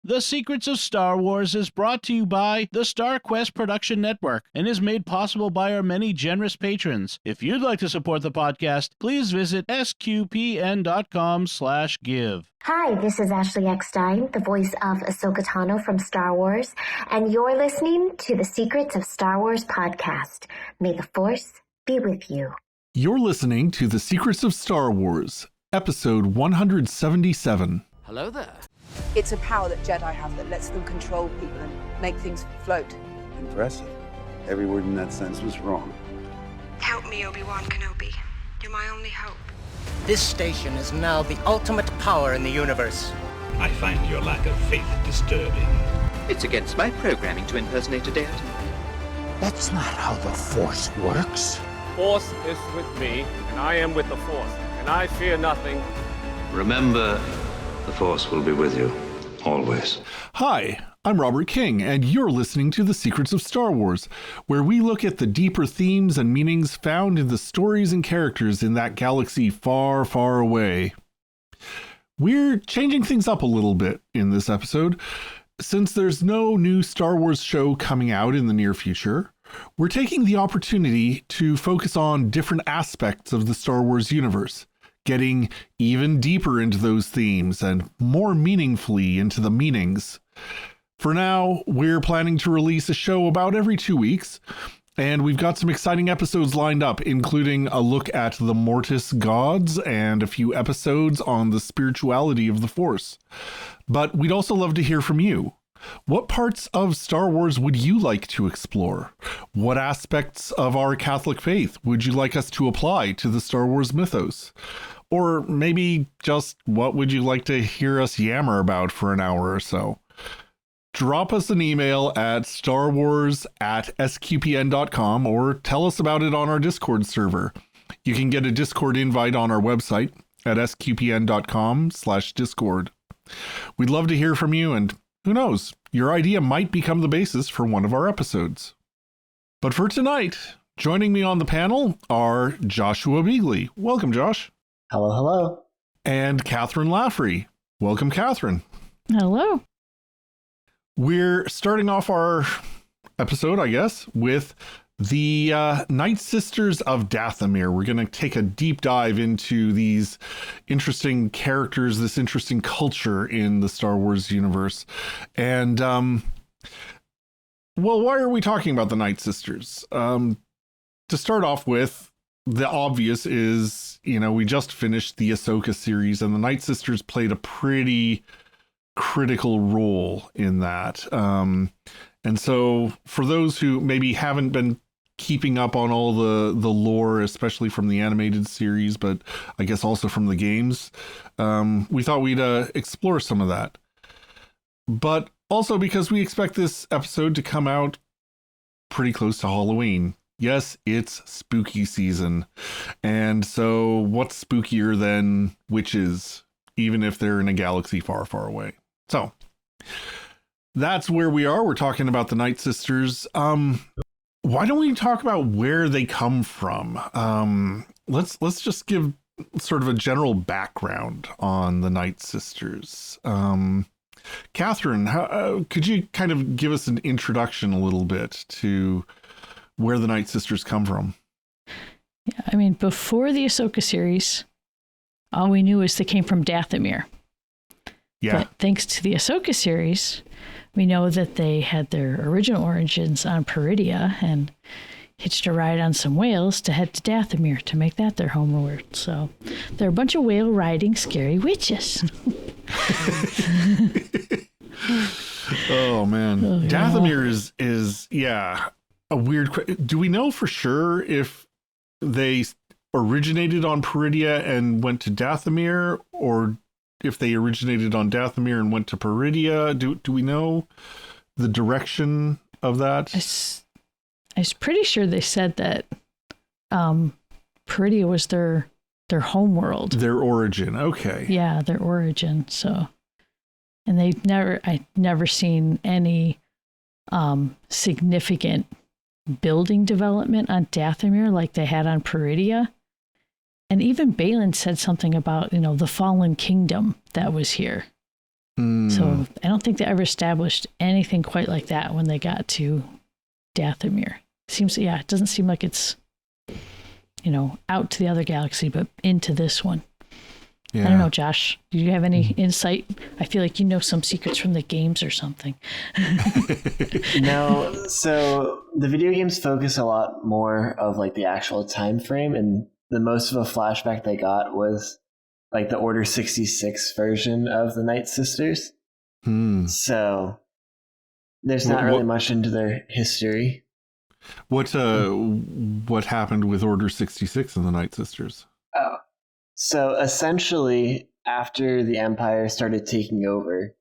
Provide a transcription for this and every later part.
The Secrets of Star Wars is brought to you by the Star Quest Production Network and is made possible by our many generous patrons. If you'd like to support the podcast, please visit sqpn.com/give. Hi, this is Ashley Eckstein, the voice of Ahsoka Tano from Star Wars, and you're listening to the Secrets of Star Wars podcast. May the Force be with you. You're listening to the Secrets of Star Wars, episode 177. Hello there. It's a power that Jedi have that lets them control people and make things float. Impressive. Every word in that sentence was wrong. Help me, Obi-Wan Kenobi. You're my only hope. This station is now the ultimate power in the universe. I find your lack of faith disturbing. It's against my programming to impersonate a deity. That's not how the Force works. Force is with me, and I am with the Force, and I fear nothing. Remember, the Force will be with you, always. Hi, I'm Robert King, and you're listening to The Secrets of Star Wars, where we look at the deeper themes and meanings found in the stories and characters in that galaxy far, far away. We're changing things up a little bit in this episode. Since there's no new Star Wars show coming out in the near future, we're taking the opportunity to focus on different aspects of the Star Wars universe, getting even deeper into those themes and more meaningfully into the meanings. For now, we're planning to release a show about every 2 weeks, and we've got some exciting episodes lined up, including a look at the Mortis gods and a few episodes on the spirituality of the Force. But we'd also love to hear from you. What parts of Star Wars would you like to explore? What aspects of our Catholic faith would you like us to apply to the Star Wars mythos? Or maybe just what would you like to hear us yammer about for an hour or so? Drop us an email at starwars@sqpn.com or tell us about it on our Discord server. You can get a Discord invite on our website at sqpn.com/discord. We'd love to hear from you, and who knows, your idea might become the basis for one of our episodes. But for tonight, joining me on the panel are Joshua Beeghley. Welcome, Josh. Hello, hello. And Kathryn Laffrey. Welcome, Kathryn. Hello. We're starting off our episode, I guess, with the Nightsisters of Dathomir. We're going to take a deep dive into these interesting characters, this interesting culture in the Star Wars universe. And, well, why are we talking about the Nightsisters? To start off with, the obvious is, we just finished the Ahsoka series, and the Nightsisters played a pretty critical role in that. And so for those who maybe haven't been keeping up on all the lore, especially from the animated series, but I guess also from the games, we thought we'd explore some of that. But also because we expect this episode to come out pretty close to Halloween. Yes, it's spooky season. And so what's spookier than witches, even if they're in a galaxy far, far away? So that's where we are. We're talking about the Nightsisters. Why don't we talk about where they come from? Let's just give sort of a general background on the Nightsisters. Kathryn, could you kind of give us an introduction a little bit to where the Nightsisters come from? Yeah, I mean, before the Ahsoka series, all we knew is they came from Dathomir. Yeah. But thanks to the Ahsoka series, we know that they had their original origins on Peridia and hitched a ride on some whales to head to Dathomir to make that their homeworld. So they're a bunch of whale riding scary witches. Oh man. Oh, yeah. Dathomir is a weird. Do we know for sure if they originated on Peridia and went to Dathomir, or if they originated on Dathomir and went to Peridia? Do we know the direction of that? I was pretty sure they said that Peridia was their homeworld. Their origin. Okay. Yeah, their origin. So, and I'd never seen any significant building development on Dathomir like they had on Peridia. And even Balin said something about, the fallen kingdom that was here. So I don't think they ever established anything quite like that when they got to Dathomir. It doesn't seem like it's, out to the other galaxy, but into this one. Yeah. I don't know, Josh. Do you have any insight? I feel like you know some secrets from the games or something. No, so the video games focus a lot more of like the actual time frame, and the most of a flashback they got was like the Order 66 version of the Nightsisters. So there's not really much into their history. What happened with Order 66 and the Nightsisters? Oh. So essentially, after the Empire started taking over,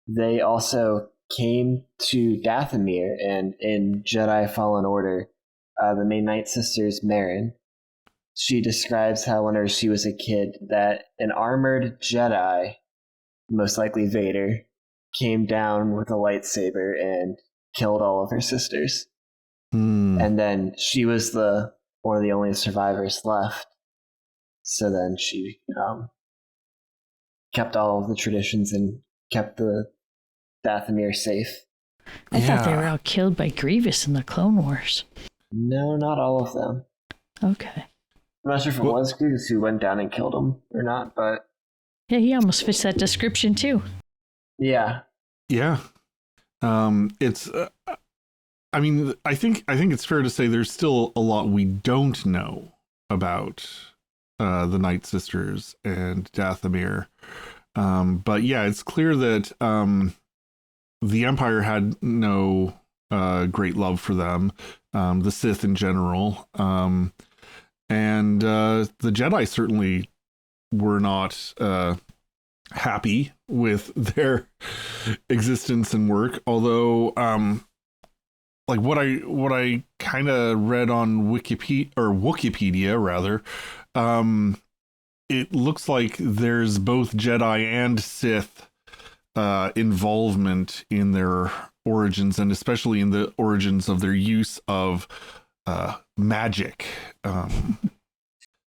they also came to Dathomir, and in Jedi Fallen Order, the main Nightsisters, Marin, she describes how whenever she was a kid, that an armored Jedi, most likely Vader, came down with a lightsaber and killed all of her sisters. And then she was one of the only survivors left. So then she kept all of the traditions and kept the Dathomir safe. I thought they were all killed by Grievous in the Clone Wars. No, not all of them. Okay. I'm not sure if it was Grievous who went down and killed him or not, but... Yeah, he almost fits that description too. Yeah. Yeah. It's... I think it's fair to say there's still a lot we don't know about the Nightsisters and Dathomir. But yeah, it's clear that the Empire had no great love for them, the Sith in general. And the Jedi certainly were not happy with their existence and work, although like what I kind of read on Wikipedia rather, it looks like there's both Jedi and Sith involvement in their origins, and especially in the origins of their use of magic.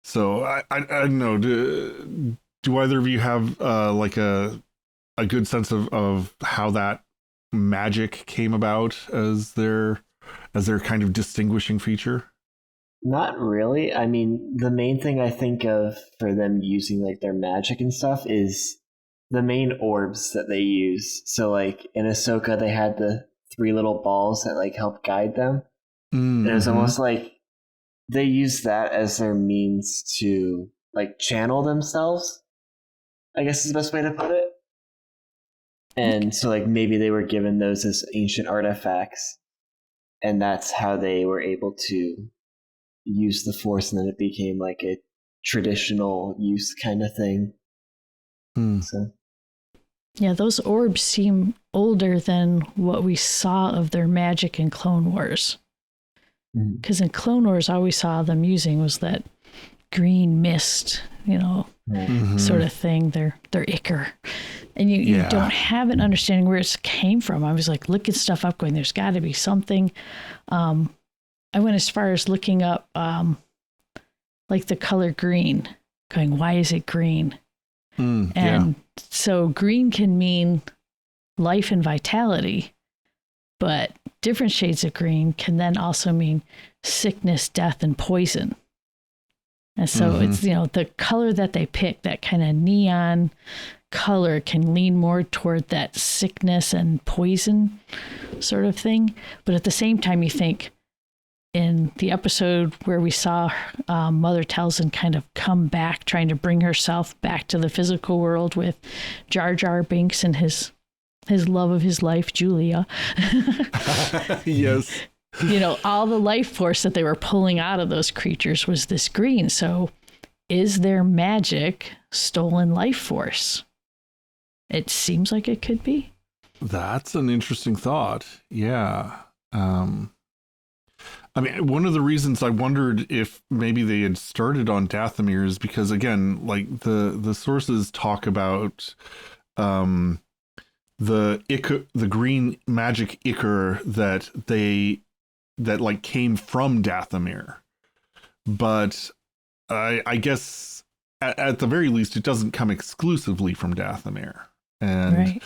So I don't know. Do either of you have like a good sense of how that magic came about as their kind of distinguishing feature? Not really. I mean, the main thing I think of for them using like their magic and stuff is the main orbs that they use. So like in Ahsoka, they had the 3 little balls that like help guide them. And it was almost like they use that as their means to like channel themselves, I guess is the best way to put it. And so like maybe they were given those as ancient artifacts, and that's how they were able to use the Force, and then it became like a traditional use kind of thing. So yeah, those orbs seem older than what we saw of their magic in Clone Wars. Because in Clone Wars, all we saw them using was that green mist, sort of thing, their ichor. And you don't have an understanding where it came from. I was like looking stuff up going, there's got to be something. I went as far as looking up like the color green, going, why is it green? So green can mean life and vitality, but different shades of green can then also mean sickness, death, and poison. And so it's, the color that they pick, that kind of neon color, can lean more toward that sickness and poison sort of thing. But at the same time, you think in the episode where we saw Mother Talzin kind of come back, trying to bring herself back to the physical world with Jar Jar Binks and his love of his life, Julia. Yes. All the life force that they were pulling out of those creatures was this green. So is their magic stolen life force? It seems like it could be. That's an interesting thought. Yeah. I mean, one of the reasons I wondered if maybe they had started on Dathomir is because, again, like the sources talk about the green magic ichor that like came from Dathomir, but I guess at the very least it doesn't come exclusively from Dathomir, and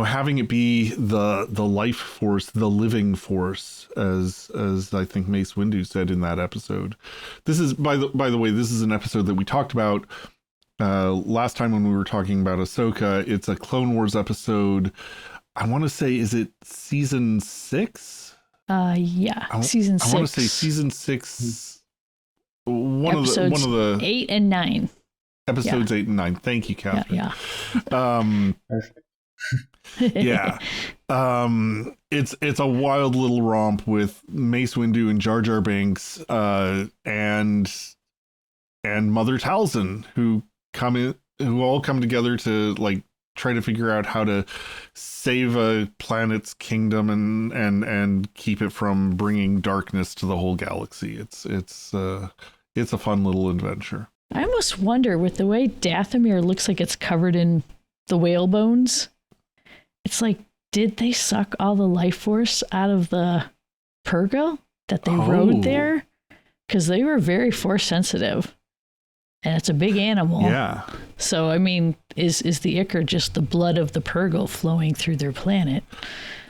having it be the life force, the living force, as I think Mace Windu said in that episode. This is by the way, this is an episode that we talked about last time when we were talking about Ahsoka. It's a Clone Wars episode. I want to say, is it season 6? Season 6. I want to say season 6. One of the 8 and 9. Episodes 8 and 9. Thank you, Kathryn. Perfect. Yeah. It's a wild little romp with Mace Windu and Jar Jar Binks and Mother Talzin, who all come together to like try to figure out how to save a planet's kingdom and keep it from bringing darkness to the whole galaxy. It's a fun little adventure. I almost wonder, with the way Dathomir looks like it's covered in the whale bones, it's like, did they suck all the life force out of the Purrgil that they rode there? Because they were very force sensitive. And it's a big animal. Yeah. So, I mean, is the Ichor just the blood of the Purrgil flowing through their planet?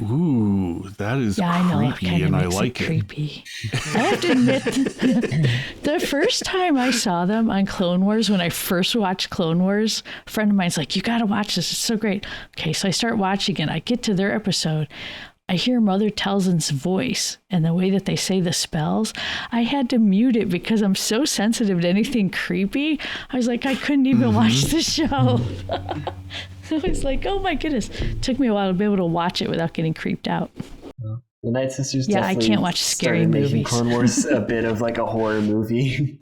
Ooh, that is creepy, I know, it kinda and I makes like it it. Creepy. I have to admit, the first time I saw them on Clone Wars, when I first watched Clone Wars, a friend of mine's like, "You got to watch this. It's so great." Okay, so I start watching it. I get to their episode. I hear Mother Talzin's voice and the way that they say the spells. I had to mute it because I'm so sensitive to anything creepy. I was like, I couldn't even watch the show. I was like, oh my goodness. It took me a while to be able to watch it without getting creeped out. The Nightsisters. Yeah, I can't watch scary movies. Clone Wars a bit of like a horror movie.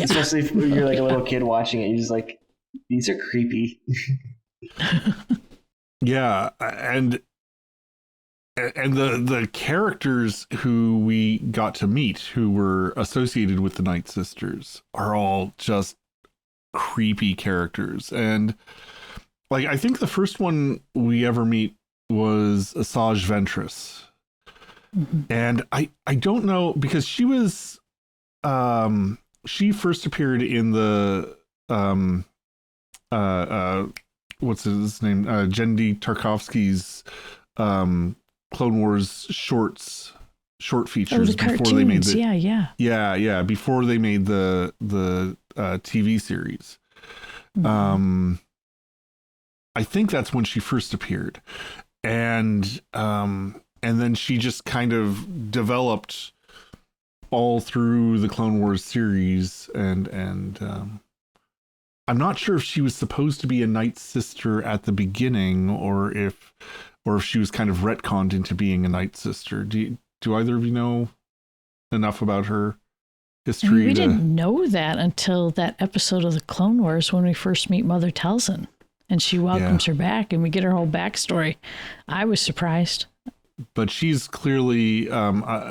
Especially if you're like a little kid watching it. You're just like, these are creepy. Yeah, and the characters who we got to meet, who were associated with the Nightsisters, are all just creepy characters. And like, I think the first one we ever meet was Asajj Ventress. And I don't know, because she was she first appeared in the what's his name, Genndy Tartakovsky's Clone Wars short features before they made the before they made the TV series. I think that's when she first appeared, and then she just kind of developed all through the Clone Wars series, and I'm not sure if she was supposed to be a Night Sister at the beginning, or if she was kind of retconned into being a Night Sister. Do either of you know enough about her history? We didn't know that until that episode of the Clone Wars when we first meet Mother Talzin, and she welcomes her back, and we get her whole backstory. I was surprised. But she's clearly, the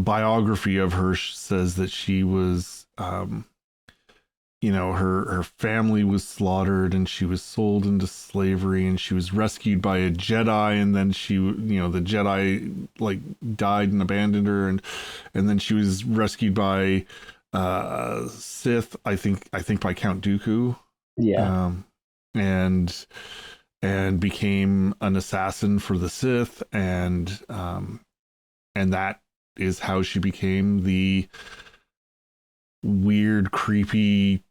biography of her says that she was, her family was slaughtered, and she was sold into slavery, and she was rescued by a Jedi, and then the Jedi like died and abandoned her, and then she was rescued by Sith, I think by Count Dooku. Yeah. And became an assassin for the Sith, and that is how she became the weird, creepy,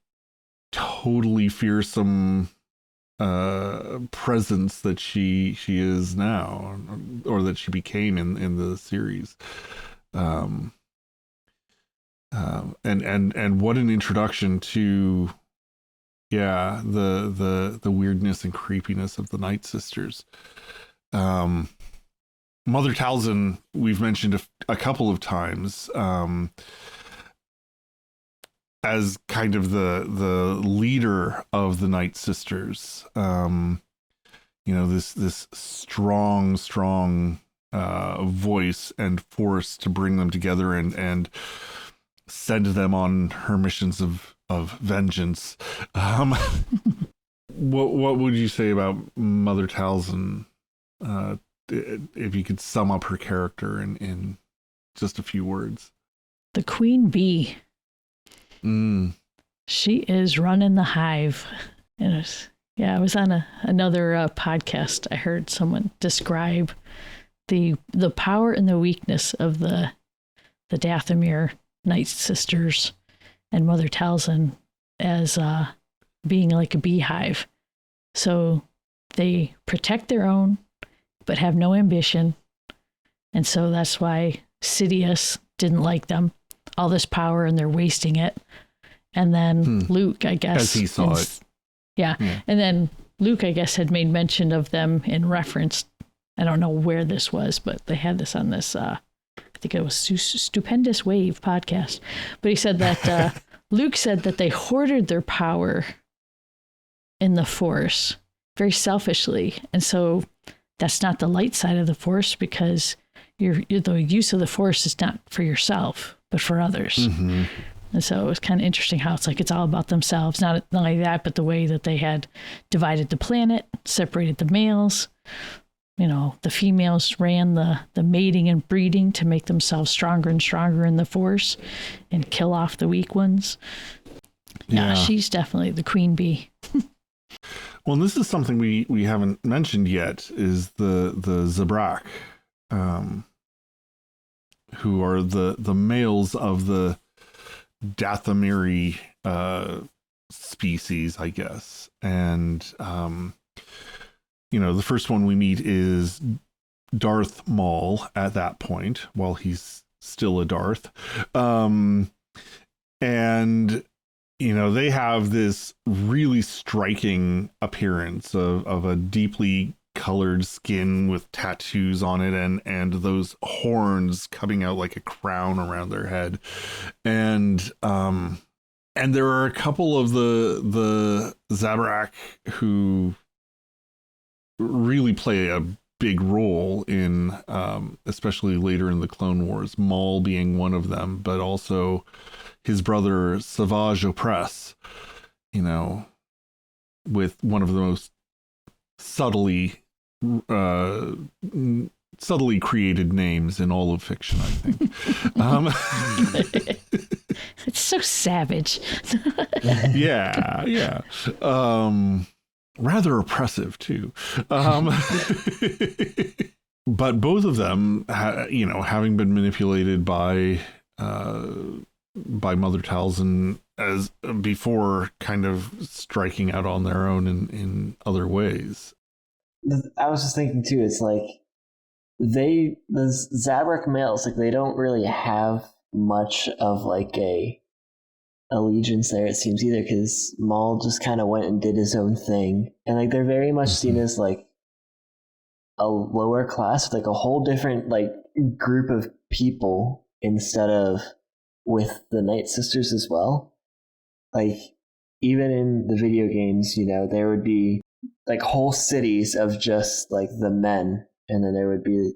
totally fearsome presence that she is now, or that she became in the series. And what an introduction to the weirdness and creepiness of the Nightsisters. Mother Talzin, we've mentioned a couple of times, as kind of the leader of the Nightsisters. This strong voice and force to bring them together and send them on her missions of vengeance. What would you say about Mother Talzin, if you could sum up her character in just a few words? The Queen Bee. She is running the hive. And I was on another podcast. I heard someone describe the power and the weakness of the Dathomir Nightsisters and Mother Talzin as being like a beehive. So they protect their own, but have no ambition. And so that's why Sidious didn't like them. All this power and they're wasting it. And then Luke, I guess. As he saw it. Yeah. And then Luke, I guess, had made mention of them in reference. I don't know where this was, but they had this on this, I think it was Stupendous Wave podcast. But he said that Luke said that they hoarded their power in the Force very selfishly. And so that's not the light side of the Force, because the use of the Force is not for yourself, but for others. Mm-hmm. And so it was kind of interesting how it's all about themselves. Not only that, but the way that they had divided the planet, separated the males. The females ran the mating and breeding to make themselves stronger and stronger in the Force and kill off the weak ones. Yeah, she's definitely the queen bee. Well, and this is something we haven't mentioned yet, is the Zabrak, who are the males of the Dathomiri species, I guess. And the first one we meet is Darth Maul at that point, while he's still a Darth. And they have this really striking appearance of a deeply colored skin with tattoos on it and those horns coming out like a crown around their head. And there are a couple of the Zabrak who really play a big role in, especially later in the Clone Wars, Maul being one of them, but also his brother Savage Opress, with one of the most subtly created names in all of fiction, I think. It's so savage. Yeah. Rather oppressive too. But both of them, having been manipulated by Mother Talzin as before, kind of striking out on their own in other ways. I was just thinking too, it's like the Zabrak males, like they don't really have much of like a allegiance there, it seems, either, because Maul just kind of went and did his own thing, and like they're very much seen as like a lower class, like a whole different like group of people, instead of with the Nightsisters as well. Like even in the video games, there would be like whole cities of just like the men, and then there would be,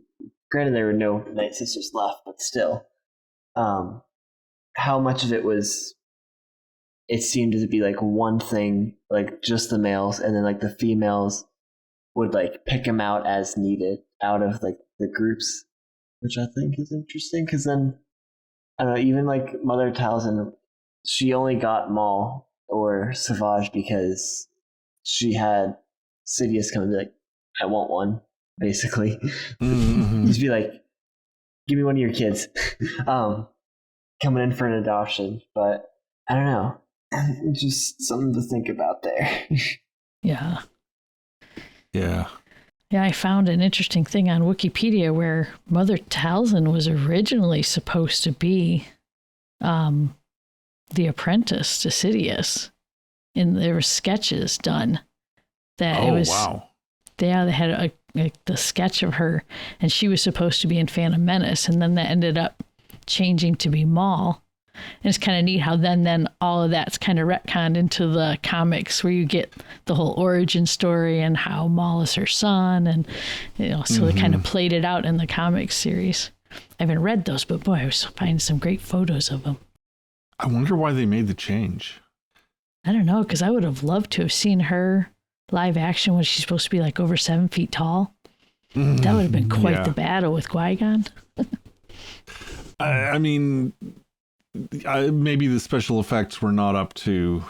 granted there were no Nightsisters left, but still, how much of it was, it seemed to be like one thing, like just the males, and then like the females would like pick them out as needed out of like the groups, which I think is interesting, because then I don't know, even like Mother Talzin, she only got Maul or Savage because she had Sidious come and be like, I want one, basically. Mm-hmm. Just be like, give me one of your kids. Coming in for an adoption. But I don't know. Just something to think about there. Yeah. Yeah. Yeah, I found an interesting thing on Wikipedia where Mother Talzin was originally supposed to be the apprentice to Sidious. And there were sketches done that it was. Wow. Yeah, they had the sketch of her, and she was supposed to be in Phantom Menace, and then that ended up changing to be Maul. And it's kind of neat how then all of that's kind of retconned into the comics, where you get the whole origin story and how Maul is her son, and so they kind of played it out in the comics series. I haven't read those, but boy, I was finding some great photos of them. I wonder why they made the change. I don't know, because I would have loved to have seen her live action when she's supposed to be like over 7 feet tall. That would have been quite the battle with Qui-Gon. I mean, maybe the special effects were not up to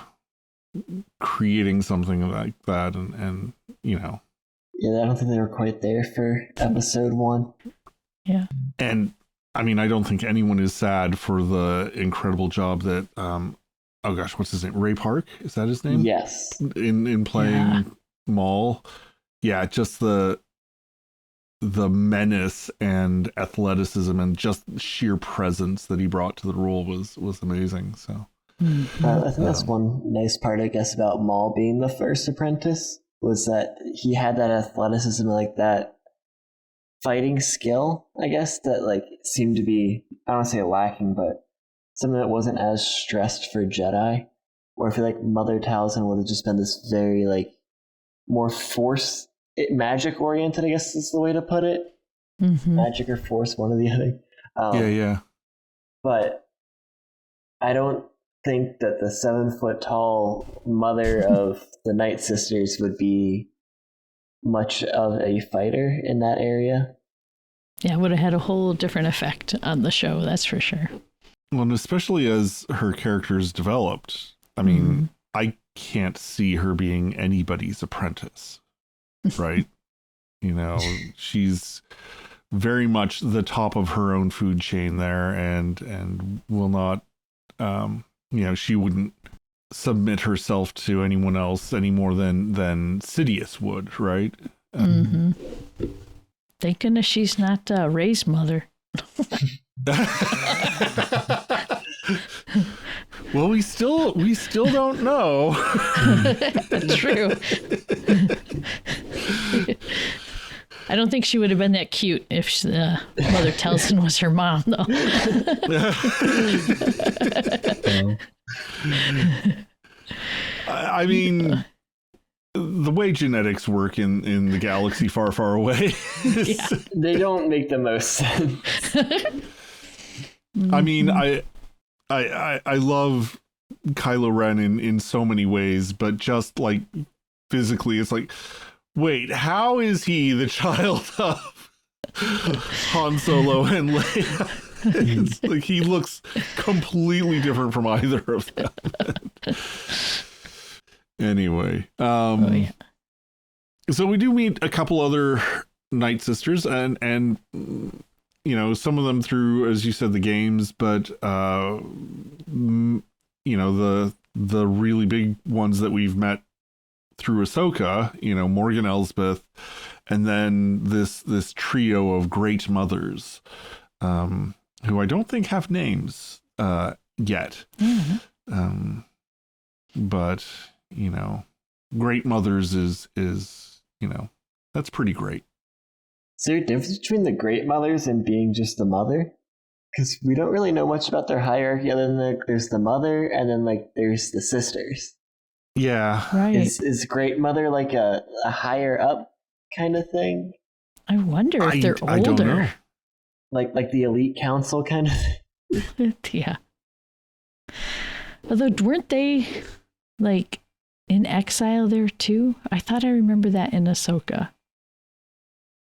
creating something like that, and you know. Yeah, I don't think they were quite there for episode 1. Yeah. And I mean, I don't think anyone is sad for the incredible job that oh gosh, what's his name? Ray Park? Is that his name? Yes. In playing Maul. Yeah, just the menace and athleticism and just sheer presence that he brought to the role was amazing. So I think that's one nice part, I guess, about Maul being the first apprentice, was that he had that athleticism, like that fighting skill, I guess, that like seemed to be, I don't want to say lacking, but something that wasn't as stressed for Jedi. Or I feel like Mother Talzin would have just been this very like more force, magic oriented, I guess is the way to put it. Mm-hmm. Magic or force, one or the other. Yeah. But I don't think that the 7-foot tall mother of the Nightsisters would be much of a fighter in that area. Yeah, it would have had a whole different effect on the show, that's for sure. Well, and especially as her character's developed, I mean, I can't see her being anybody's apprentice, right? You know, she's very much the top of her own food chain there, and will not, you know, she wouldn't submit herself to anyone else any more than Sidious would, right? Thank goodness she's not Rey's mother. Well, we still don't know. True. I don't think she would have been that cute if Mother Talzin was her mom, though. I mean, the way genetics work in the galaxy far, far away, they don't make the most sense. I mean, I love Kylo Ren in so many ways, but just like physically, it's like, wait, how is he the child of Han Solo and Leia? It's like he looks completely different from either of them. Anyway, so we do meet a couple other Nightsisters, and you know, some of them through, as you said, the games, but you know, the really big ones that we've met through Ahsoka, you know, Morgan Elsbeth, and then this trio of great mothers, who I don't think have names yet. But you know, great mothers is you know, that's pretty great. Is there a difference between the great mothers and being just the mother? Because we don't really know much about their hierarchy other than there's the mother and then like there's the sisters. Yeah. Right. Is great mother like a higher up kind of thing? I wonder if they're older. I don't know. Like the elite council kind of thing? Yeah. Although, weren't they like in exile there too? I thought I remember that in Ahsoka.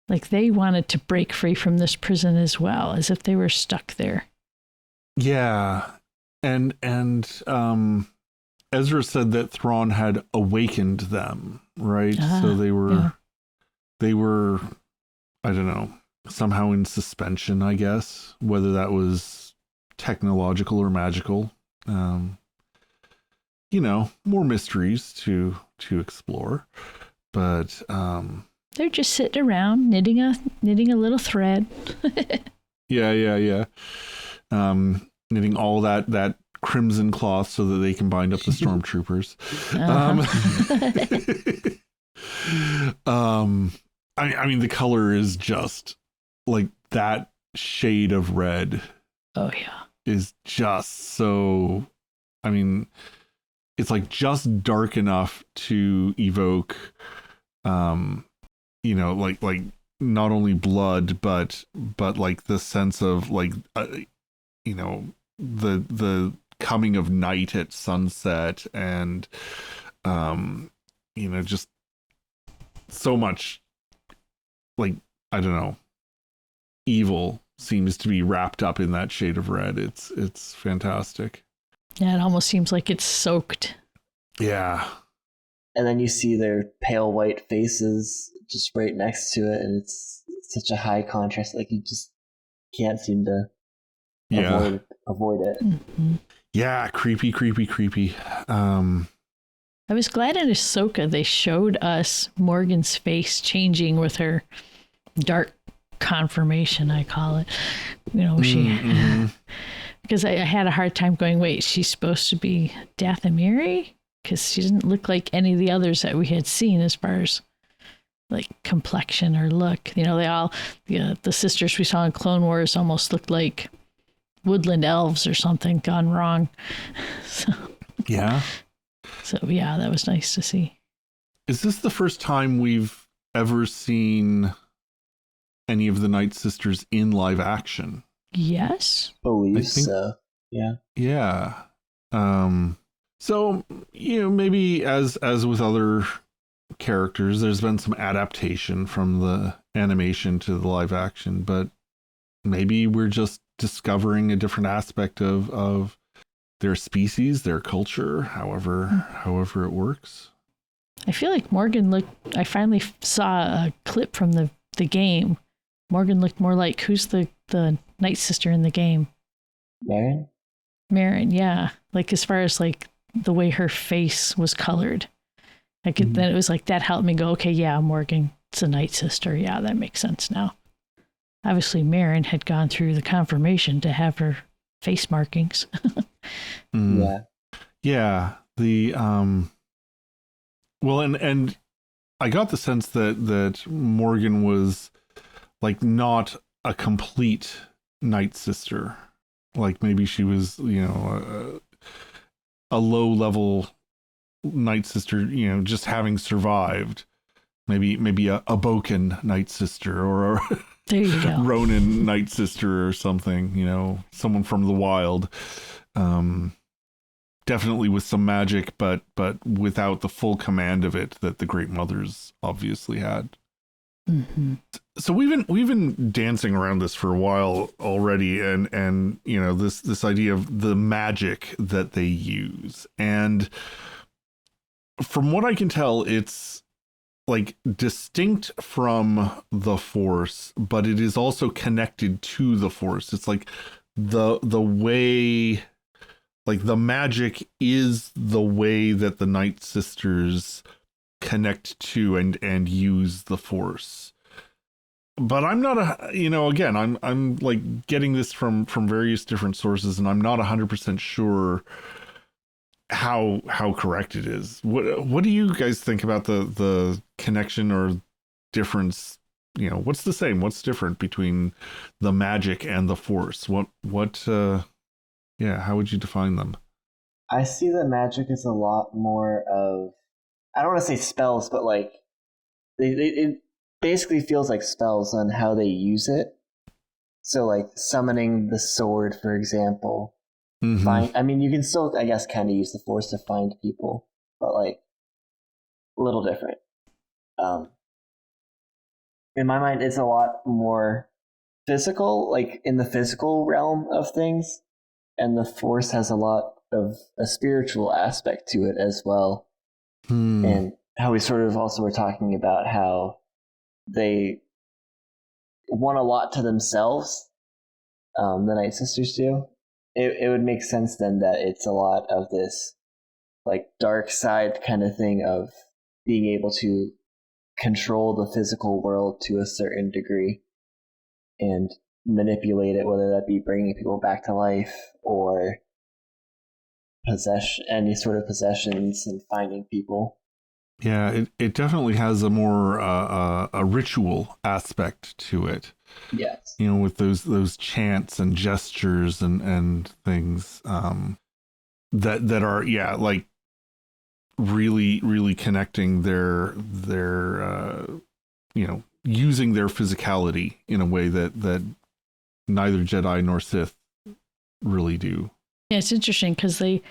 Like they wanted to break free from this prison as well, as if they were stuck there. Yeah. And Ezra said that Thrawn had awakened them, right? So they were, I don't know, somehow in suspension, I guess, whether that was technological or magical. You know, more mysteries to explore, but they're just sitting around knitting a little thread. Yeah. Knitting all that crimson cloth so that they can bind up the stormtroopers. I mean, the color is just like that shade of red. Oh yeah, is just so. I mean, it's like just dark enough to evoke, you know, like not only blood, but like the sense of like, you know, the coming of night at sunset, and you know, just so much like, I don't know, evil seems to be wrapped up in that shade of red. It's fantastic. Yeah, it almost seems like it's soaked. Yeah. And then you see their pale white faces just right next to it, and it's such a high contrast. Like, you just can't seem to avoid it. Mm-hmm. Yeah, creepy. I was glad in Ahsoka they showed us Morgan's face changing with her dark confirmation, I call it. You know, she... Because I had a hard time going, wait, she's supposed to be Dathomir? Because she didn't look like any of the others that we had seen as far as like complexion or look. You know, they all, the sisters we saw in Clone Wars almost looked like woodland elves or something gone wrong. Yeah. So yeah, that was nice to see. Is this the first time we've ever seen any of the Night Sisters in live action? Yes. Believe so. Yeah. Yeah. So, you know, maybe as with other characters, there's been some adaptation from the animation to the live action, but maybe we're just discovering a different aspect of their species, their culture, however it works. I feel like Morgan looked, I finally saw a clip from the game. Morgan looked more like, who's the Night Sister in the game? Merrin, yeah. Like, as far as like the way her face was colored. Like, then it was like, that helped me go, okay, yeah, Morgan, it's a Night Sister. Yeah, that makes sense now. Obviously, Merrin had gone through the confirmation to have her face markings. Yeah. Yeah. The, well, and I got the sense that Morgan was like not a complete Night Sister. Like, maybe she was, you know, a low level Night Sister, you know, just having survived. Maybe a Boken Night Sister or a there you go. Ronin Night Sister or something, you know, someone from the wild. Definitely with some magic, but without the full command of it that the Great Mothers obviously had. Mm-hmm. So we've been dancing around this for a while already, and you know, this idea of the magic that they use, and from what I can tell, it's like distinct from the Force, but it is also connected to the Force. It's like the way, like the magic is the way that the Night Sisters connect to and use the Force. But I'm not you know, again, I'm like getting this from various different sources, and I'm not 100% sure how correct it is. What do you guys think about the connection or difference? You know, what's the same, what's different between the magic and the Force? What yeah, how would you define them? I see that magic is a lot more of, I don't want to say spells, but like it basically feels like spells on how they use it. So like summoning the sword, for example. Mm-hmm. I mean, you can still, I guess, kind of use the Force to find people, but like a little different. In my mind, it's a lot more physical, like in the physical realm of things, and the Force has a lot of a spiritual aspect to it as well. And how we sort of also were talking about how they want a lot to themselves, the Night Sisters do. It would make sense then that it's a lot of this like dark side kind of thing of being able to control the physical world to a certain degree and manipulate it, whether that be bringing people back to life or any sort of possessions and finding people. Yeah, it definitely has a more a ritual aspect to it. Yes. You know, with those chants and gestures and things that are, yeah, like really connecting their you know, using their physicality in a way that neither Jedi nor Sith really do. Yeah, it's interesting because they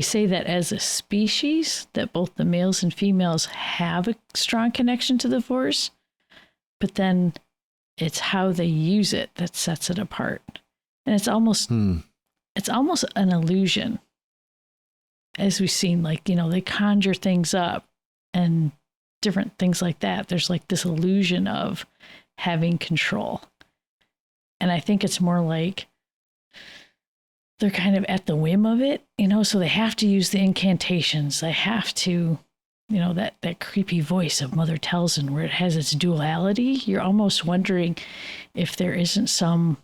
say that as a species, that both the males and females have a strong connection to the Force, but then It's how they use it that sets it apart. And it's almost an illusion. As we've seen, like, they conjure things up and different things like that. There's like this illusion of having control. And I think it's more like they're kind of at the whim of it, so they have to use the incantations. They have to, that creepy voice of Mother Talzin where it has its duality. You're almost wondering if there isn't some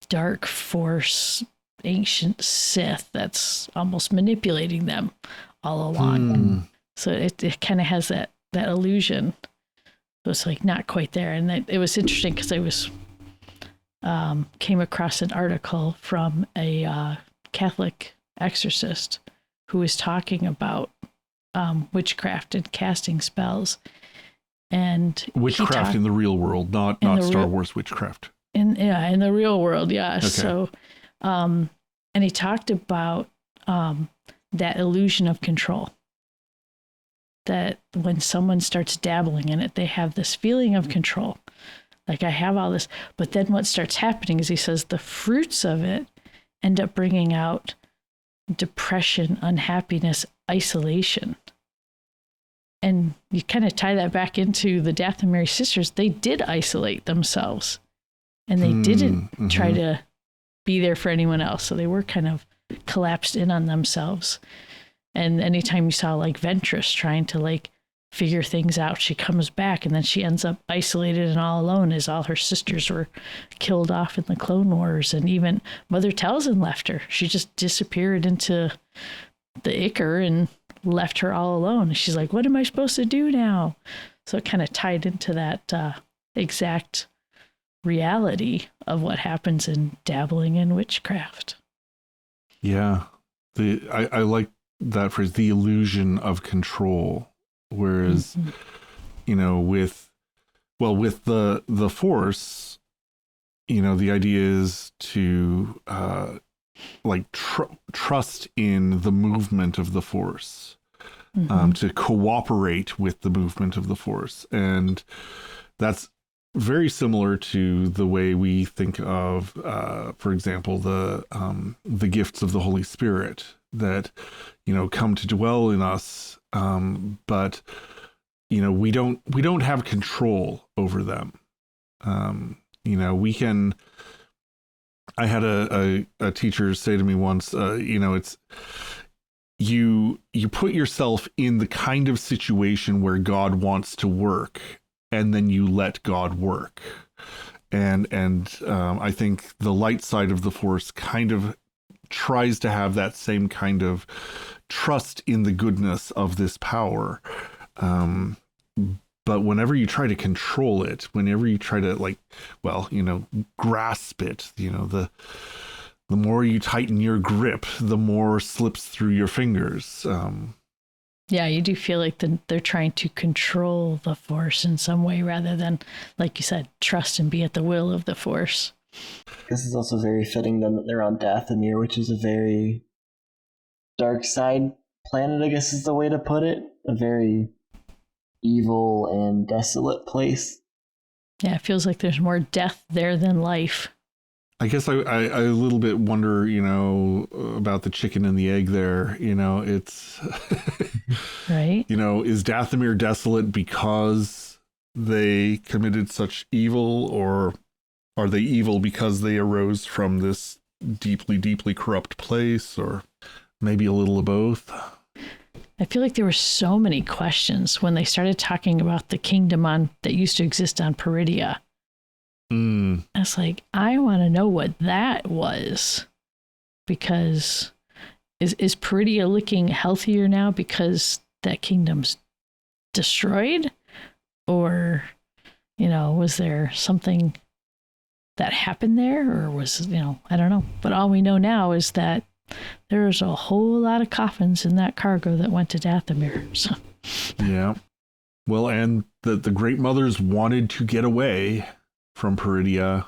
dark force, ancient Sith that's almost manipulating them all along. So it kind of has that illusion. So it's like not quite there. And it was interesting because I came across an article from a Catholic exorcist who was talking about witchcraft and casting spells. And witchcraft in the real world, not Star Wars witchcraft. In the real world, yeah. Okay. So, and he talked about that illusion of control. That when someone starts dabbling in it, they have this feeling of control. Like, I have all this. But then what starts happening is, he says, the fruits of it end up bringing out depression, unhappiness, isolation. And you kind of tie that back into the Dathomir sisters. They did isolate themselves. And they didn't try to be there for anyone else. So they were kind of collapsed in on themselves. And anytime you saw like Ventress trying to like figure things out, she comes back and then she ends up isolated and all alone as all her sisters were killed off in the Clone Wars. And even Mother Talzin left her. She just disappeared into the Ichor and left her all alone. She's like, what am I supposed to do now? So it kind of tied into that exact reality of what happens in dabbling in witchcraft. Yeah. I like that phrase, the illusion of control. Whereas, with the Force, the idea is to trust in the movement of the Force, to cooperate with the movement of the Force. And that's very similar to the way we think of, for example, the gifts of the Holy Spirit that, come to dwell in us. But, we don't have control over them. I had a teacher say to me once, it's, you put yourself in the kind of situation where God wants to work, and then you let God work. And I think the light side of the Force kind of tries to have that same kind of trust in the goodness of this power. But whenever you try to control it, whenever you try to grasp it, the more you tighten your grip, the more slips through your fingers. Yeah, you do feel like they're trying to control the Force in some way rather than, like you said, trust and be at the will of the Force. This is also very fitting then that they're on Dathomir, which is a very dark side planet, I guess is the way to put it. A very evil and desolate place. Yeah, it feels like there's more death there than life. I guess I a little bit wonder, about the chicken and the egg there. It's right. Is Dathomir desolate because they committed such evil, or are they evil because they arose from this deeply, deeply corrupt place, or maybe a little of both? I feel like there were so many questions when they started talking about the kingdom that used to exist on Peridia. It's like, I want to know what that was, because is Peridia looking healthier now because that kingdom's destroyed? Or, was there something that happened there, or was, I don't know. But all we know now is that there's a whole lot of coffins in that cargo that went to Dathomir. So. Yeah. Well, and the Great Mothers wanted to get away from Peridia,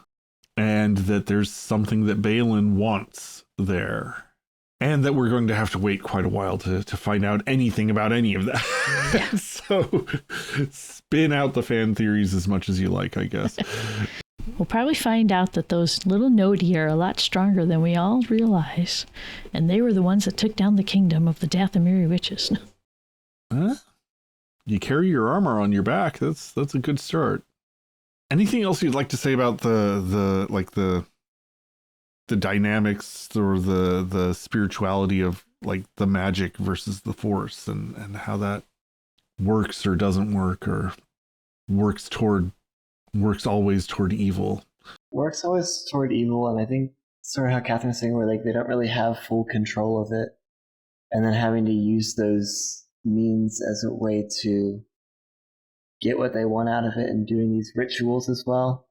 and that there's something that Baylan wants there. And that we're going to have to wait quite a while to find out anything about any of that. Yeah. So spin out the fan theories as much as you like, I guess. We'll probably find out that those little Nodi are a lot stronger than we all realize. And they were the ones that took down the kingdom of the Dathomiri witches. Huh? You carry your armor on your back. That's a good start. Anything else you'd like to say about the dynamics or the spirituality of like the magic versus the force and how that works or doesn't work or works always toward evil? Works always toward evil, and I think sort of how Kathryn was saying, where like they don't really have full control of it, and then having to use those means as a way to get what they want out of it, and doing these rituals as well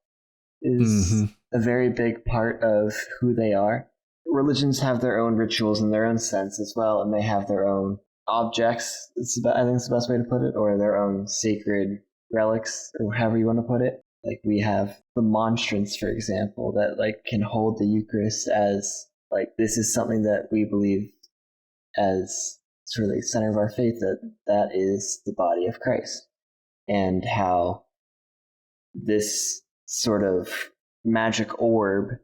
is a very big part of who they are. Religions have their own rituals in their own sense as well, and they have their own objects, I think it's the best way to put it, or their own sacred relics, or however you want to put it. Like we have the monstrance, for example, that like can hold the Eucharist as like this is something that we believe as sort of the center of our faith, that is the body of Christ, and how this sort of magic orb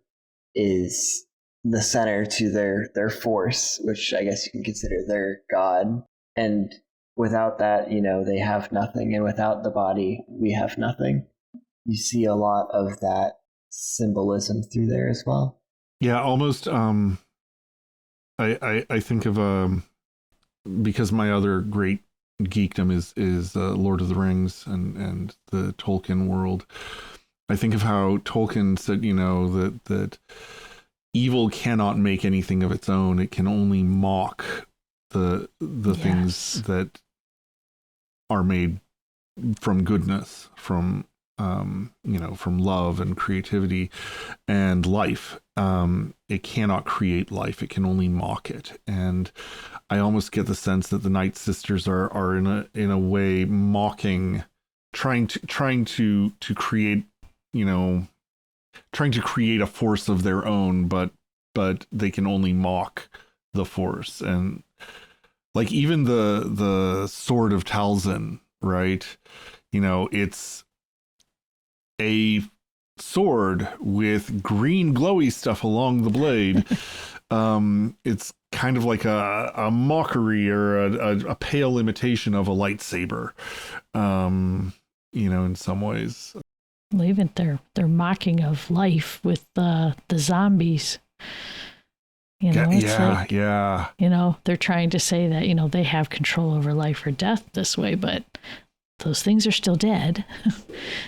is the center to their force, which I guess you can consider their god. And without that, they have nothing, and without the body, we have nothing. You see a lot of that symbolism through there as well. Yeah, almost. I think of because my other great geekdom is Lord of the Rings and the Tolkien world. I think of how Tolkien said, that evil cannot make anything of its own. It can only mock the things that are made from goodness, from from love and creativity and life. It cannot create life. It can only mock it. And I almost get the sense that the Nightsisters are in a way mocking, trying to create, trying to create a force of their own, but they can only mock the force. And like even the sword of Talzin, right? It's a sword with green glowy stuff along the blade. It's kind of like a mockery or a pale imitation of a lightsaber, in some ways. Well, even their mocking of life with the zombies. They're trying to say that, they have control over life or death this way, but those things are still dead.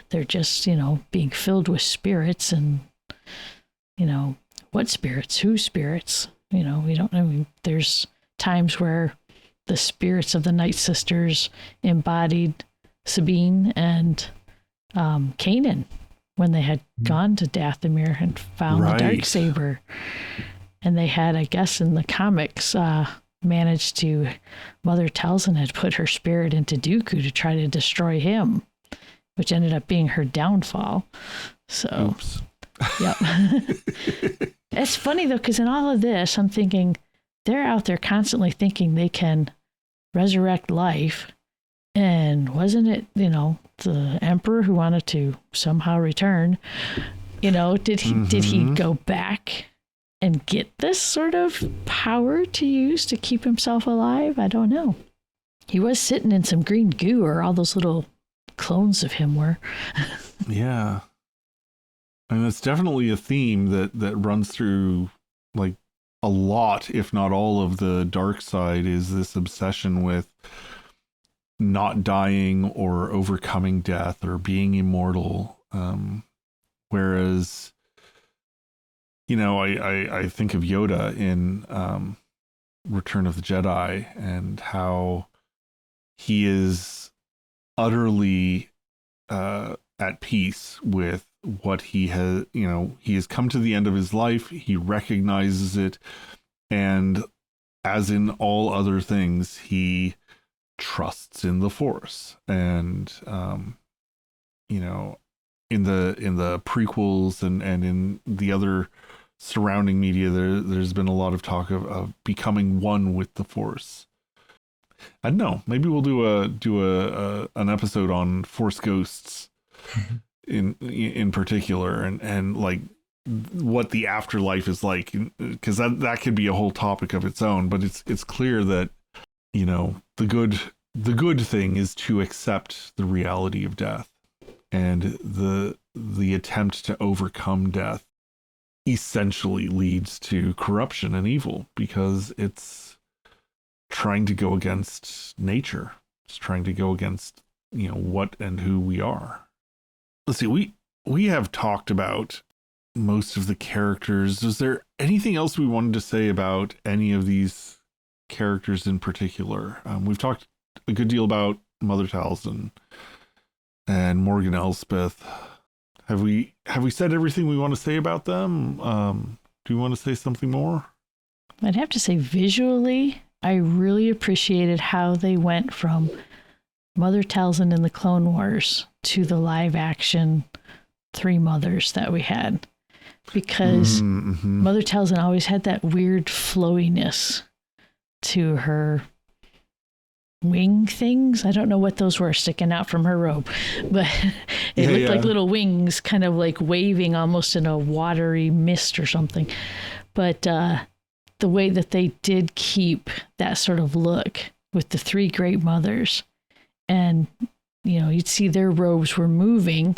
They're just, being filled with spirits and, what spirits, whose spirits, we don't, there's times where the spirits of the Nightsisters embodied Sabine and Kanan when they had gone to Dathomir and found the Darksaber. And they had, I guess, in the comics, managed to, Mother Talzin had put her spirit into Dooku to try to destroy him, which ended up being her downfall. So, oops. Yep. It's funny though, because in all of this, I'm thinking they're out there constantly thinking they can resurrect life. And wasn't it, the Emperor who wanted to somehow return, did he go back and get this sort of power to use to keep himself alive? I don't know. He was sitting in some green goo, or all those little clones of him were. Yeah. And it's definitely a theme that runs through like a lot, if not all of the dark side, is this obsession with not dying or overcoming death or being immortal. Whereas, I think of Yoda in Return of the Jedi and how he is utterly at peace with what he has, he has come to the end of his life. He recognizes it. And as in all other things, he trusts in the Force. And, in the prequels and in the other surrounding media, there's been a lot of talk of becoming one with the Force. I don't know. Maybe we'll do an episode on Force ghosts in particular, and like what the afterlife is like, because that could be a whole topic of its own. But it's clear that, you know, the good thing is to accept the reality of death, and the attempt to overcome death essentially leads to corruption and evil, because it's trying to go against nature. It's trying to go against, you know, what and who we are. Let's see, we have talked about most of the characters. Is there anything else we wanted to say about any of these characters in particular? We've talked a good deal about Mother Talzin and Morgan Elspeth. Have we said everything we want to say about them? Do you want to say something more? I'd have to say visually, I really appreciated how they went from Mother Talzin in the Clone Wars to the live action Three Mothers that we had. Because Mother Talzin always had that weird flowiness to her wing things. I don't know what those were sticking out from her robe, but it looked like little wings kind of like waving almost in a watery mist or something. But the way that they did keep that sort of look with the three great mothers, and, you know, you'd see their robes were moving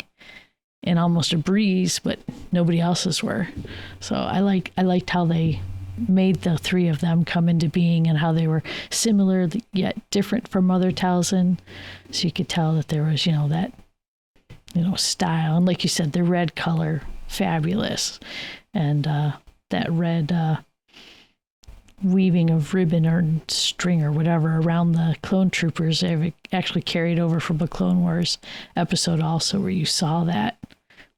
in almost a breeze, but nobody else's were. So I liked how they made the three of them come into being, and how they were similar yet different from Mother Talzin. So you could tell that there was, you know, that, you know, style. And like you said, the red color, fabulous. And that red weaving of ribbon or string or whatever around the clone troopers, they've actually carried over from the Clone Wars episode also, where you saw that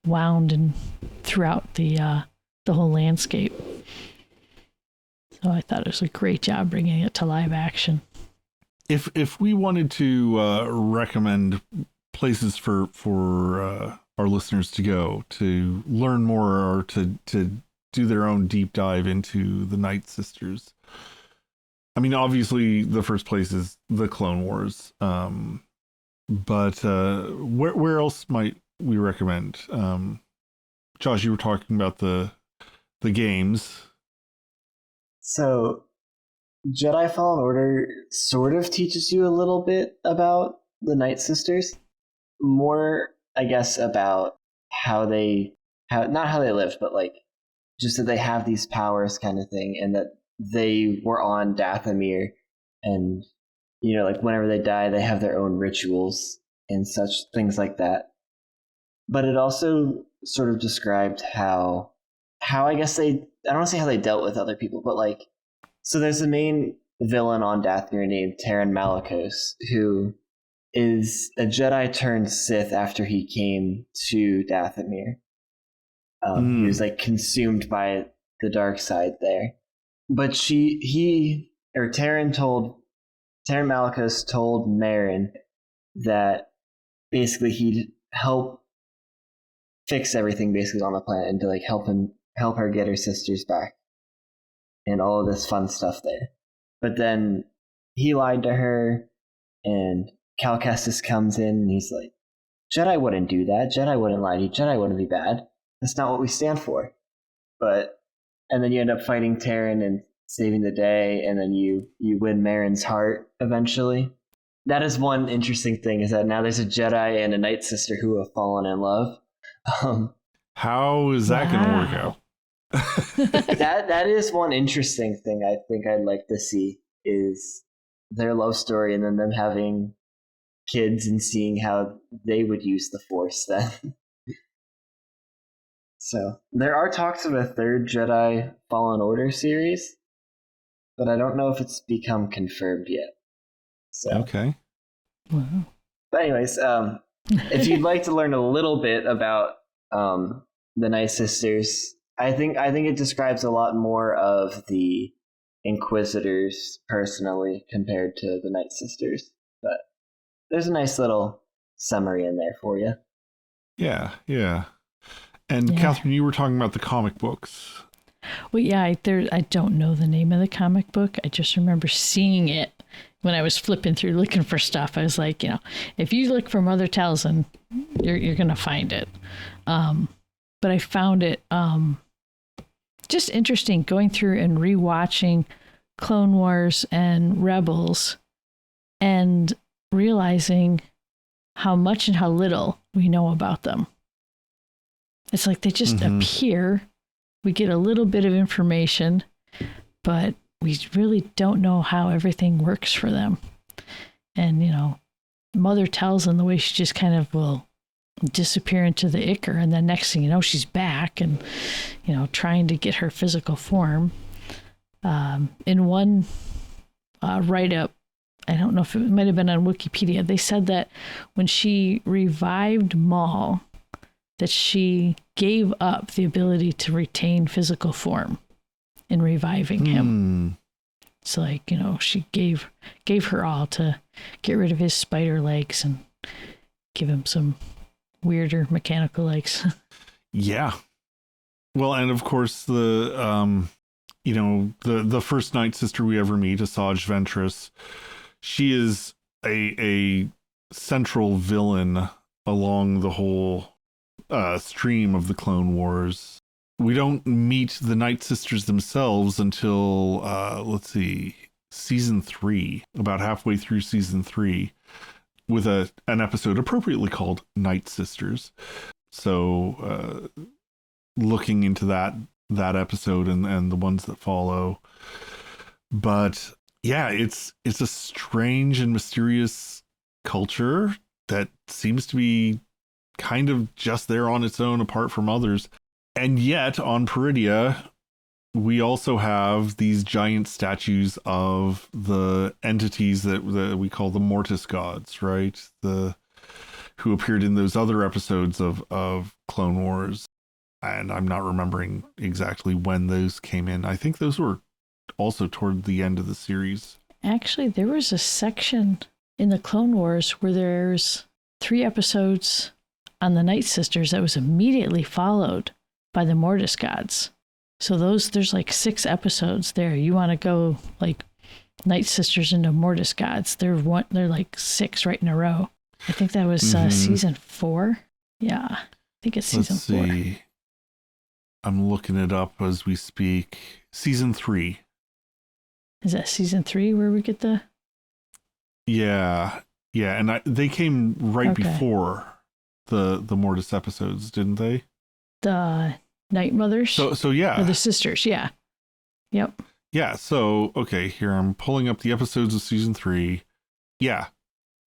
wound and throughout the whole landscape. So I thought it was a great job bringing it to live action. If we wanted to recommend places for our listeners to go to learn more, or to do their own deep dive into the Nightsisters, I mean, obviously the first place is the Clone Wars, but where else might we recommend? Josh, you were talking about the games. So Jedi Fallen Order sort of teaches you a little bit about the Nightsisters. More, I guess, about not how they live, but like just that they have these powers kind of thing, and that they were on Dathomir, and, you know, like whenever they die, they have their own rituals and such things like that. But it also sort of described how I guess I don't want to say how they dealt with other people, but like, so there's the main villain on Dathomir named Taron Malicos, who is a Jedi turned Sith after he came to Dathomir. He was like consumed by the dark side there. But Taron Malicos told Merrin that basically he'd help fix everything basically on the planet, and to like help her get her sisters back and all of this fun stuff there. But then he lied to her, and Cal Kestis comes in and he's like, Jedi wouldn't do that. Jedi wouldn't lie to you. Jedi wouldn't be bad. That's not what we stand for. And then you end up fighting Taron and saving the day, and then you win Merrin's heart eventually. That is one interesting thing, is that now there's a Jedi and a Nightsister who have fallen in love. How is that going to work out? that is one interesting thing I think I'd like to see, is their love story, and then them having kids and seeing how they would use the Force then. So there are talks of a third Jedi Fallen Order series, but I don't know if it's become confirmed yet. So. Okay. Wow. But anyways, if you'd like to learn a little bit about the Nightsisters, I think it describes a lot more of the Inquisitors personally compared to the Nightsisters. But there's a nice little summary in there for you. Yeah. And Kathryn, you were talking about the comic books. Well, yeah, I don't know the name of the comic book. I just remember seeing it when I was flipping through looking for stuff. I was like, if you look for Mother Talzin, you're going to find it. But I found it just interesting going through and rewatching Clone Wars and Rebels and realizing how much and how little we know about them. It's like they just appear. We get a little bit of information, but we really don't know how everything works for them. And, Mother Talzin, the way she just kind of will disappear into the Ichor, and then next thing you know, she's back and, trying to get her physical form. In one write-up, I don't know if it might have been on Wikipedia, they said that when she revived Maul, that she gave up the ability to retain physical form in reviving him. It's like, she gave her all to get rid of his spider legs and give him some weirder mechanical legs. Yeah. Well, and of course the first Night Sister we ever meet, Asajj Ventress, she is a central villain along the whole stream of the Clone Wars. We don't meet the Night Sisters themselves until season 3, about halfway through season 3, with an episode appropriately called Night Sisters. So looking into that episode and the ones that follow. But yeah, it's a strange and mysterious culture that seems to be kind of just there on its own apart from others. And yet on Peridia, we also have these giant statues of the entities that we call the Mortis gods, right? Who appeared in those other episodes of Clone Wars. And I'm not remembering exactly when those came in. I think those were also toward the end of the series. Actually, there was a section in the Clone Wars where there's 3 episodes on the Night Sisters that was immediately followed by the Mortis gods. So there's like 6 episodes there. You want to go like Night Sisters into Mortis gods. They're like 6 right in a row. I think that was season 4. Yeah, I think it's season 4. Let's see. I'm looking it up as we speak. Season 3. Is that season 3 where we get the? Yeah, and they came right before the Mortis episodes, didn't they? The Night Mothers. So yeah. Or the sisters, yeah. Yep. Yeah. So okay, here I'm pulling up the episodes of season 3. Yeah,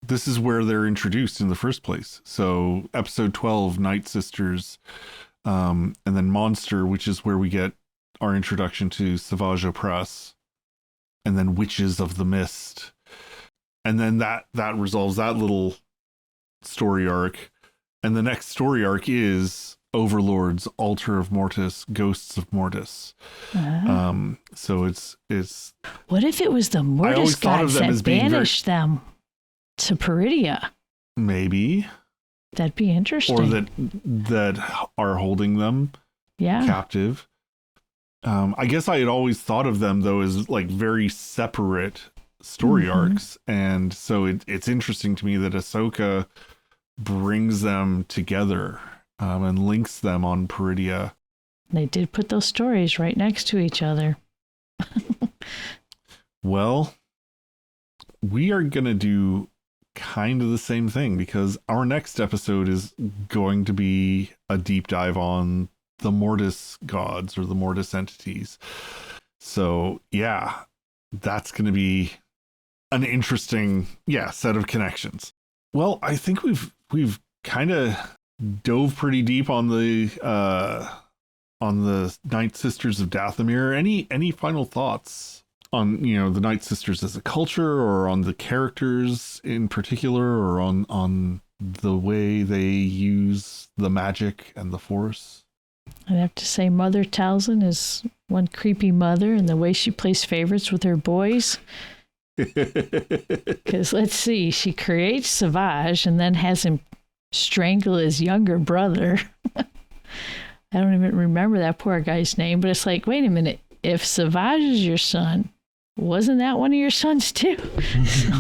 this is where they're introduced in the first place. So episode 12, Night Sisters. And then Monster, which is where we get our introduction to Savage Opress, and then Witches of the Mist. And then that resolves that little story arc. And the next story arc is Overlords, Altar of Mortis, Ghosts of Mortis. So it's what if it was the Mortis gods that banished them to Peridia? Maybe. That'd be interesting. Or that are holding them captive. I guess I had always thought of them, though, as like very separate story arcs. And so it's interesting to me that Ahsoka brings them together and links them on Peridia. They did put those stories right next to each other. Well, we are going to do kind of the same thing, because our next episode is going to be a deep dive on the Mortis gods or the Mortis entities. So yeah, that's going to be an interesting set of connections. Well, I think we've kind of dove pretty deep on the Night Sisters of Dathomir. Any final thoughts on the Night Sisters as a culture, or on the characters in particular, or on the way they use the magic and the Force? I'd have to say Mother Talzin is one creepy mother, and the way she plays favorites with her boys. Because let's see, she creates Savage and then has him strangle his younger brother. I don't even remember that poor guy's name, but it's like, wait a minute. If Savage is your son, wasn't that one of your sons too? So,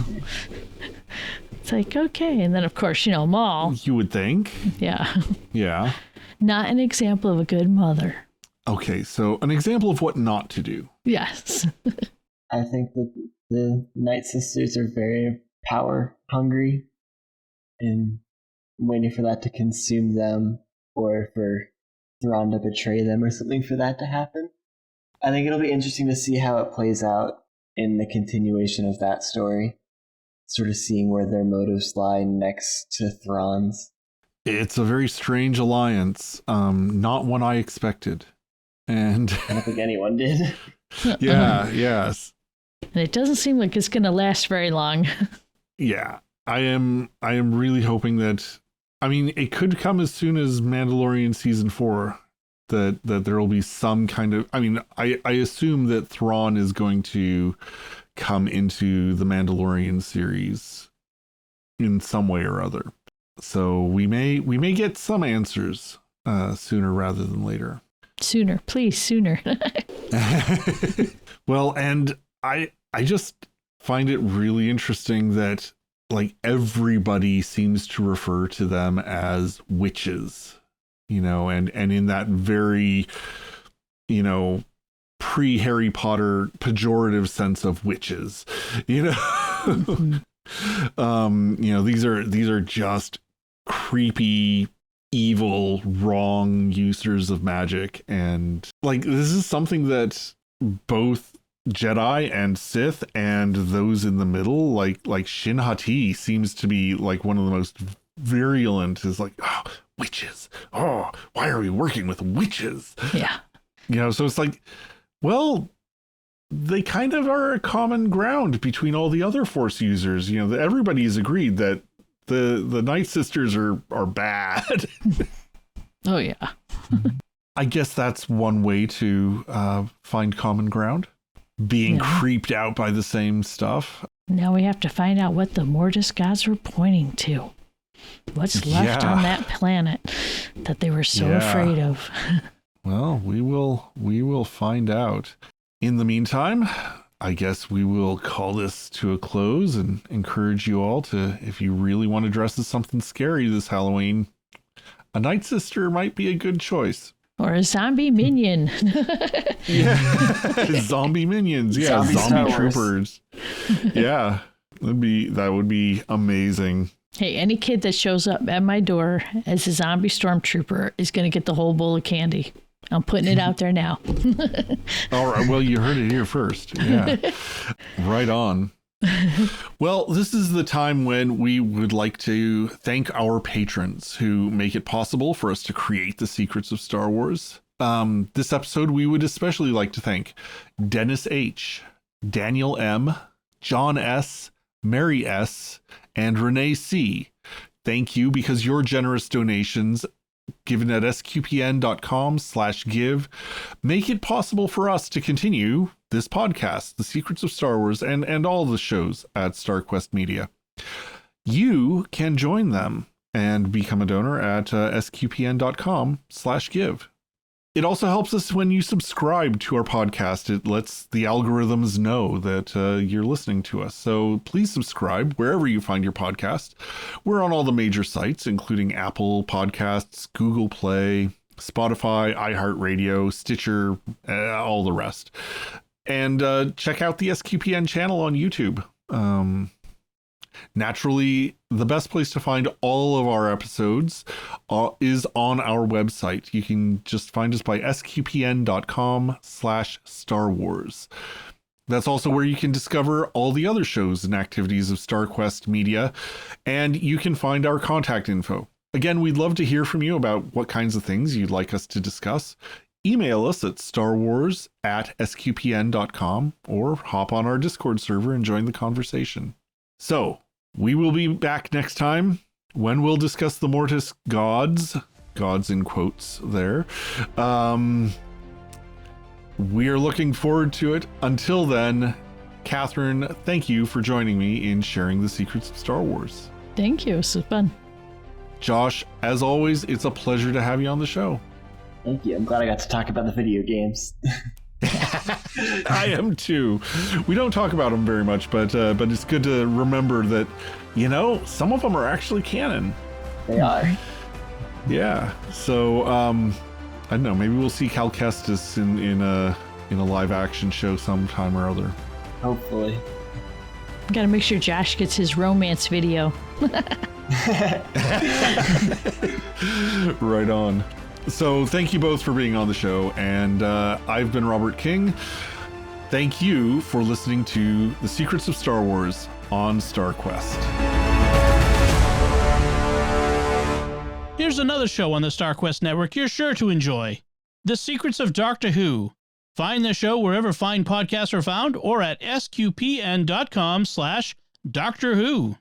it's like, okay. And then, of course, Maul. You would think. Yeah. Yeah. Not an example of a good mother. Okay, so an example of what not to do. Yes. I think that the Nightsisters are very power hungry and waiting for that to consume them, or for Thrawn to betray them or something for that to happen. I think it'll be interesting to see how it plays out in the continuation of that story. Sort of seeing where their motives lie next to Thrawn's. It's a very strange alliance, not one I expected. And I don't think anyone did. Yeah, yes. And it doesn't seem like it's going to last very long. Yeah, I am really hoping that, I mean, it could come as soon as Mandalorian season 4, that there will be some kind of, I mean, I assume that Thrawn is going to come into the Mandalorian series in some way or other. So we may get some answers sooner rather than later. Sooner, please, sooner. Well, and I just find it really interesting that like everybody seems to refer to them as witches, and in that very, pre-Harry Potter pejorative sense of witches, Mm-hmm. These are just creepy, evil, wrong users of magic. And like, this is something that both Jedi and Sith and those in the middle, like Shin Hati seems to be like one of the most virulent, is like, oh, witches. Oh, why are we working with witches? Yeah. So it's like, well, they kind of are a common ground between all the other Force users. Everybody's agreed that the Nightsisters are bad. Oh, yeah. I guess that's one way to find common ground. Being creeped out by the same stuff. Now we have to find out what the Mortis gods were pointing to. What's left on that planet that they were so afraid of. Well, we will find out. In the meantime, I guess we will call this to a close and encourage you all to, if you really want to dress as something scary this Halloween, a Nightsister might be a good choice. Or a zombie minion. Yeah, zombie minions. Yeah, zombie troopers. Yeah, that would be amazing. Hey, any kid that shows up at my door as a zombie stormtrooper is going to get the whole bowl of candy. I'm putting it out there now. All right. Well, you heard it here first. Yeah. Right on. Well, this is the time when we would like to thank our patrons who make it possible for us to create the Secrets of Star Wars. This episode, we would especially like to thank Dennis H., Daniel M., John S., Mary S., and Renee C. Thank you, because your generous donations given at sqpn.com/give make it possible for us to continue this podcast, The Secrets of Star Wars, and all the shows at StarQuest Media. You can join them and become a donor at sqpn.com/give. It also helps us when you subscribe to our podcast. It lets the algorithms know that you're listening to us. So please subscribe wherever you find your podcast. We're on all the major sites, including Apple Podcasts, Google Play, Spotify, iHeartRadio, Stitcher, all the rest. And check out the SQPN channel on YouTube. Naturally, the best place to find all of our episodes is on our website. You can just find us by sqpn.com/Star Wars. That's also where you can discover all the other shows and activities of StarQuest Media, and you can find our contact info. Again, we'd love to hear from you about what kinds of things you'd like us to discuss. Email us at starwars@sqpn.com or hop on our Discord server and join the conversation. So, we will be back next time when we'll discuss the Mortis gods in quotes there. We are looking forward to it. Until then, Kathryn, thank you for joining me in sharing the Secrets of Star Wars. Thank you. This was fun. Josh, as always, it's a pleasure to have you on the show. Thank you. I'm glad I got to talk about the video games. I am too. We don't talk about them very much, but it's good to remember that, some of them are actually canon. They are. Yeah. So, I don't know. Maybe we'll see Cal Kestis in a live action show sometime or other. Hopefully. Gotta make sure Josh gets his romance video. Right on. So thank you both for being on the show, and I've been Robert King. Thank you for listening to The Secrets of Star Wars on StarQuest. Here's another show on the StarQuest Network you're sure to enjoy. The Secrets of Doctor Who. Find the show wherever fine podcasts are found or at sqpn.com/Doctor Who.